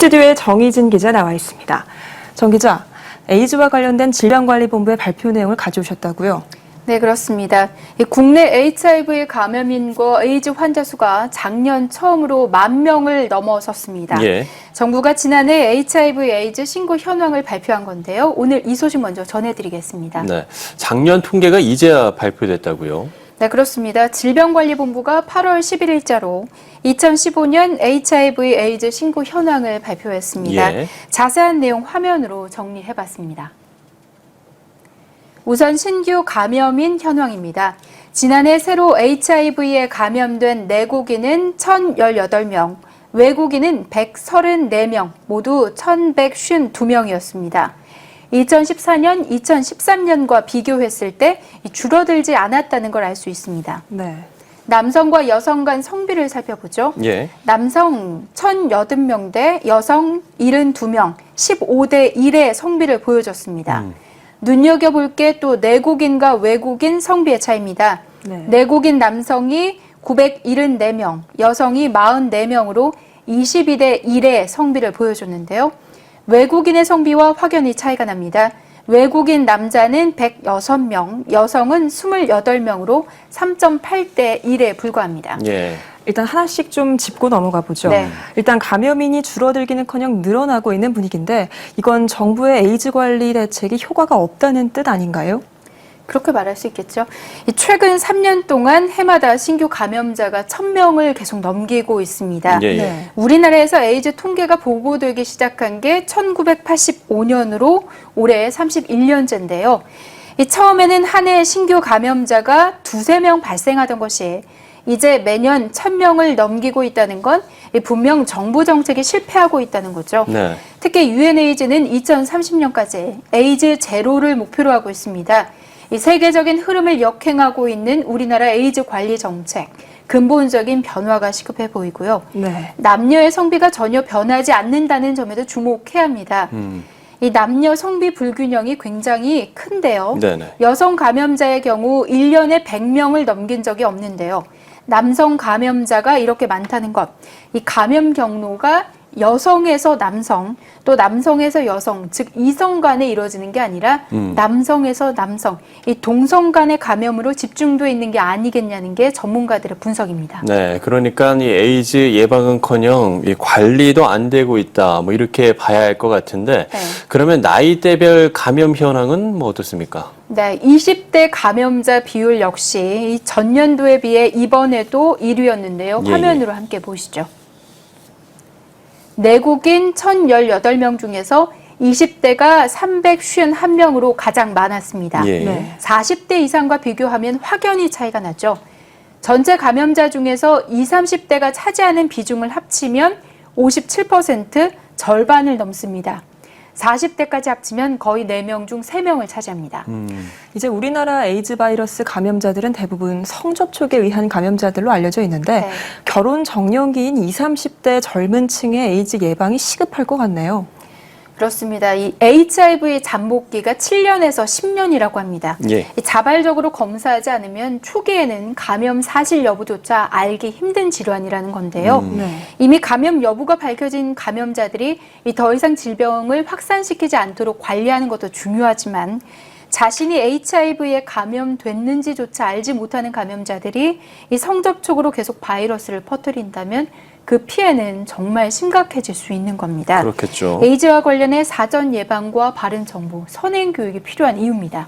스튜디오에 정희진 기자 나와 있습니다. 정 기자, 에이즈와 관련된 질병관리본부의 발표 내용을 가져오셨다고요? 네, 그렇습니다. 국내 HIV 감염인과 에이즈 환자 수가 작년 처음으로 10,000명을 넘어섰습니다. 예. 정부가 지난해 HIV 에이즈 신고 현황을 발표한 건데요. 오늘 이 소식 먼저 전해드리겠습니다. 네, 작년 통계가 이제야 발표됐다고요? 네, 그렇습니다. 질병관리본부가 8월 11일자로 2015년 HIV 에이즈 신고 현황을 발표했습니다. 예. 자세한 내용 화면으로 정리해봤습니다. 우선 신규 감염인 현황입니다. 지난해 새로 HIV에 감염된 내국인은 1,018명, 외국인은 134명, 모두 1,152명이었습니다. 2014년, 2013년과 비교했을 때 줄어들지 않았다는 걸 알 수 있습니다. 네. 남성과 여성 간 성비를 살펴보죠. 예. 남성 1,080명 대 여성 72명, 15대 1의 성비를 보여줬습니다. 눈여겨볼 게 또 내국인과 외국인 성비의 차이입니다. 네. 내국인 남성이 974명, 여성이 44명으로 22대 1의 성비를 보여줬는데요. 외국인의 성비와 확연히 차이가 납니다. 외국인 남자는 106명, 여성은 28명으로 3.8대 1에 불과합니다. 예. 일단 하나씩 좀 짚고 넘어가 보죠. 네. 일단 감염인이 줄어들기는커녕 늘어나고 있는 분위기인데 이건 정부의 에이즈 관리 대책이 효과가 없다는 뜻 아닌가요? 그렇게 말할 수 있겠죠. 최근 3년 동안 해마다 신규 감염자가 1,000명을 계속 넘기고 있습니다. 예, 예. 네. 우리나라에서 에이즈 통계가 보고되기 시작한 게 1985년으로 올해 31년째인데요. 처음에는 한 해 신규 감염자가 2~3명 발생하던 것이 이제 매년 1,000명을 넘기고 있다는 건 분명 정부 정책이 실패하고 있다는 거죠. 네. 특히 UNAIDS는 2030년까지 에이즈 제로를 목표로 하고 있습니다. 이 세계적인 흐름을 역행하고 있는 우리나라 에이즈 관리 정책, 근본적인 변화가 시급해 보이고요. 네. 남녀의 성비가 전혀 변하지 않는다는 점에도 주목해야 합니다. 이 남녀 성비 불균형이 굉장히 큰데요. 네네. 여성 감염자의 경우 1년에 100명을 넘긴 적이 없는데요. 남성 감염자가 이렇게 많다는 것, 이 감염 경로가 여성에서 남성, 또 남성에서 여성, 즉 이성 간에 이루어지는 게 아니라 남성에서 남성, 이 동성 간의 감염으로 집중돼 있는 게 아니겠냐는 게 전문가들의 분석입니다. 네, 그러니까 이 에이즈 예방은커녕 이 관리도 안 되고 있다, 뭐 이렇게 봐야 할 것 같은데, 네. 그러면 나이대별 감염 현황은 뭐 어떻습니까? 네, 20대 감염자 비율 역시 이 전년도에 비해 이번에도 1위였는데요. 예, 화면으로 함께 보시죠. 내국인 1,018명 중에서 20대가 351명으로 가장 많았습니다. 예. 네. 40대 이상과 비교하면 확연히 차이가 나죠. 전체 감염자 중에서 20, 30대가 차지하는 비중을 합치면 57%, 절반을 넘습니다. 40대까지 합치면 거의 4명 중 3명을 차지합니다. 이제 우리나라 에이즈 바이러스 감염자들은 대부분 성접촉에 의한 감염자들로 알려져 있는데 네. 결혼 정년기인 20, 30대 젊은 층의 에이즈 예방이 시급할 것 같네요. 그렇습니다. 이 HIV 잠복기가 7년에서 10년이라고 합니다. 예. 자발적으로 검사하지 않으면 초기에는 감염 사실 여부조차 알기 힘든 질환이라는 건데요. 네. 이미 감염 여부가 밝혀진 감염자들이 더 이상 질병을 확산시키지 않도록 관리하는 것도 중요하지만 자신이 HIV에 감염됐는지조차 알지 못하는 감염자들이 이 성접촉으로 계속 바이러스를 퍼뜨린다면 그 피해는 정말 심각해질 수 있는 겁니다. 그렇겠죠. 에이즈와 관련해 사전 예방과 바른 정보, 선행 교육이 필요한 이유입니다.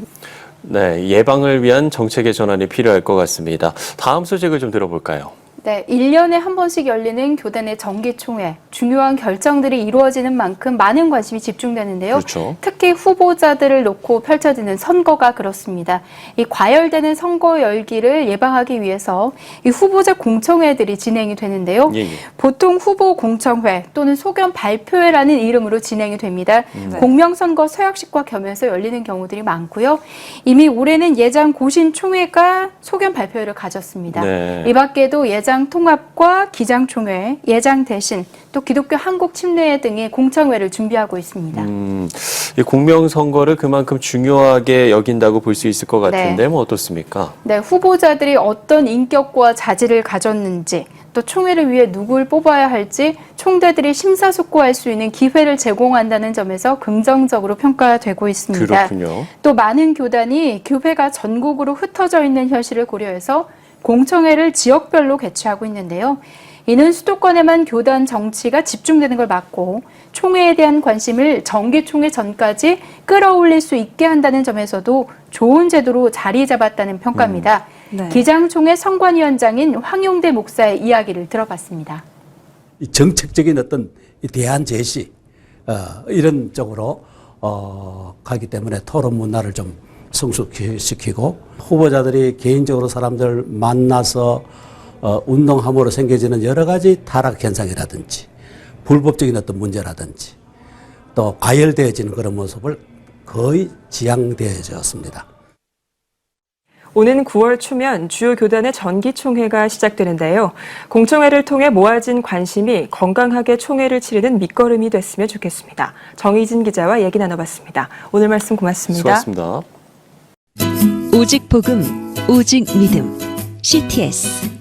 네, 예방을 위한 정책의 전환이 필요할 것 같습니다. 다음 소식을 좀 들어볼까요? 네, 1년에 한 번씩 열리는 교단의 정기총회, 중요한 결정들이 이루어지는 만큼 많은 관심이 집중되는데요. 그렇죠. 특히 후보자들을 놓고 펼쳐지는 선거가 그렇습니다. 이 과열되는 선거 열기를 예방하기 위해서 이 후보자 공청회들이 진행이 되는데요. 예, 예. 보통 후보 공청회 또는 소견 발표회라는 이름으로 진행이 됩니다. 네. 공명선거 서약식과 겸해서 열리는 경우들이 많고요. 이미 올해는 예장 고신총회가 소견 발표회를 가졌습니다. 네. 이 밖에도 예장 통합과 기장총회, 예장 대신, 또 기독교 한국 침례회 등의 공청회를 준비하고 있습니다. 이 공명선거를 그만큼 중요하게 여긴다고 볼 수 있을 것 같은데 네. 뭐 어떻습니까? 네, 후보자들이 어떤 인격과 자질을 가졌는지, 또 총회를 위해 누굴 뽑아야 할지 총대들이 심사숙고할 수 있는 기회를 제공한다는 점에서 긍정적으로 평가되고 있습니다. 그렇군요. 또 많은 교단이 교회가 전국으로 흩어져 있는 현실을 고려해서 공청회를 지역별로 개최하고 있는데요. 이는 수도권에만 교단 정치가 집중되는 걸 막고 총회에 대한 관심을 정기총회 전까지 끌어올릴 수 있게 한다는 점에서도 좋은 제도로 자리 잡았다는 평가입니다. 네. 기장총회 선관위원장인 황용대 목사의 이야기를 들어봤습니다. 이 정책적인 어떤 이 대안 제시 이런 쪽으로 가기 때문에 토론 문화를 좀 성숙시키고 후보자들이 개인적으로 사람들 만나서 운동함으로 생겨지는 여러 가지 타락 현상이라든지 불법적인 어떤 문제라든지 또 과열되어지는 그런 모습을 거의 지양되어졌습니다. 오는 9월 초면 주요 교단의 정기총회가 시작되는데요. 공청회를 통해 모아진 관심이 건강하게 총회를 치르는 밑거름이 됐으면 좋겠습니다. 정희진 기자와 얘기 나눠봤습니다. 오늘 말씀 고맙습니다. 수고하셨습니다. 오직 복음, 오직 믿음, CTS